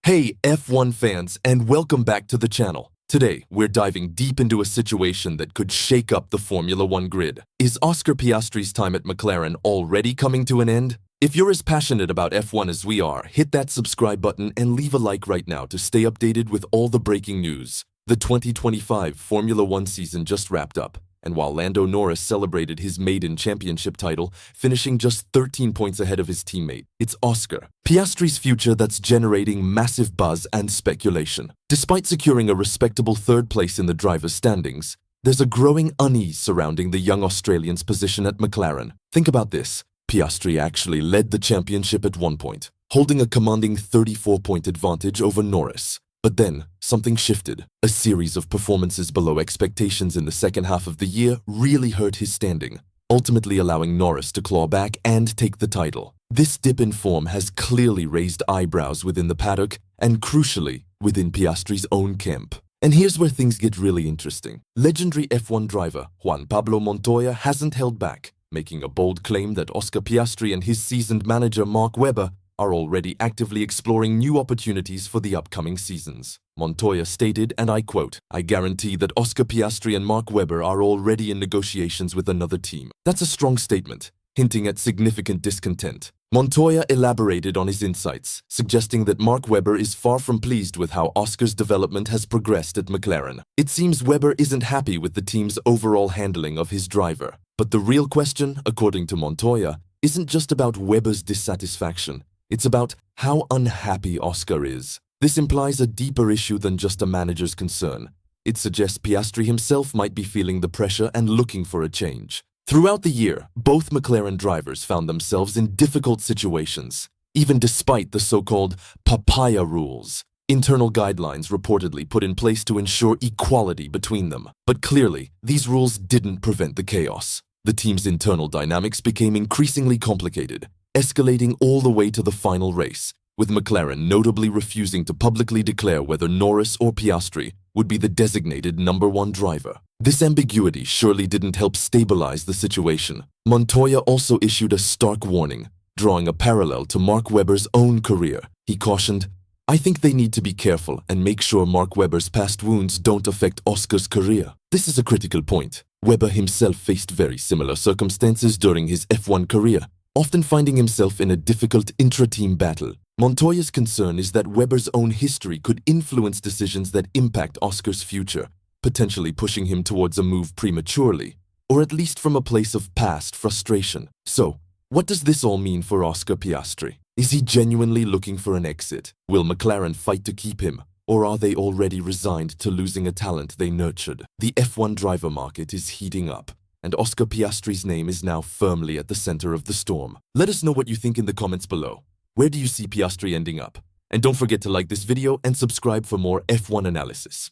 Hey F1 fans, and welcome back to the channel. Today, we're diving deep into a situation that could shake up the Formula One grid. Is Oscar Piastri's time at McLaren already coming to an end? If you're as passionate about F1 as we are, hit that subscribe button and leave a like right now to stay updated with all the breaking news. The 2025 Formula One season just wrapped up, and while Lando Norris celebrated his maiden championship title, finishing just 13 points ahead of his teammate, it's Oscar Piastri's future that's generating massive buzz and speculation. Despite securing a respectable third place in the drivers' standings, there's a growing unease surrounding the young Australian's position at McLaren. Think about this. Piastri actually led the championship at one point, holding a commanding 34-point advantage over Norris. But then, something shifted. A series of performances below expectations in the second half of the year really hurt his standing, ultimately allowing Norris to claw back and take the title. This dip in form has clearly raised eyebrows within the paddock and, crucially, within Piastri's own camp. And here's where things get really interesting. Legendary F1 driver Juan Pablo Montoya hasn't held back, making a bold claim that Oscar Piastri and his seasoned manager Mark Webber are already actively exploring new opportunities for the upcoming seasons. Montoya stated, and I quote, "I guarantee that Oscar Piastri and Mark Webber are already in negotiations with another team." That's a strong statement, hinting at significant discontent. Montoya elaborated on his insights, suggesting that Mark Webber is far from pleased with how Oscar's development has progressed at McLaren. It seems Webber isn't happy with the team's overall handling of his driver. But the real question, according to Montoya, isn't just about Webber's dissatisfaction. It's about how unhappy Oscar is. This implies a deeper issue than just a manager's concern. It suggests Piastri himself might be feeling the pressure and looking for a change. Throughout the year, both McLaren drivers found themselves in difficult situations, even despite the so-called papaya rules, internal guidelines reportedly put in place to ensure equality between them. But clearly, these rules didn't prevent the chaos. The team's internal dynamics became increasingly complicated, escalating all the way to the final race, with McLaren notably refusing to publicly declare whether Norris or Piastri would be the designated #1 driver. This ambiguity surely didn't help stabilize the situation. Montoya also issued a stark warning, drawing a parallel to Mark Webber's own career. He cautioned, "I think they need to be careful and make sure Mark Webber's past wounds don't affect Oscar's career." This is a critical point. Webber himself faced very similar circumstances during his F1 career, often finding himself in a difficult intra-team battle. Montoya's concern is that Webber's own history could influence decisions that impact Oscar's future, potentially pushing him towards a move prematurely, or at least from a place of past frustration. So, what does this all mean for Oscar Piastri? Is he genuinely looking for an exit? Will McLaren fight to keep him? Or are they already resigned to losing a talent they nurtured? The F1 driver market is heating up, and Oscar Piastri's name is now firmly at the center of the storm. Let us know what you think in the comments below. Where do you see Piastri ending up? And don't forget to like this video and subscribe for more F1 analysis.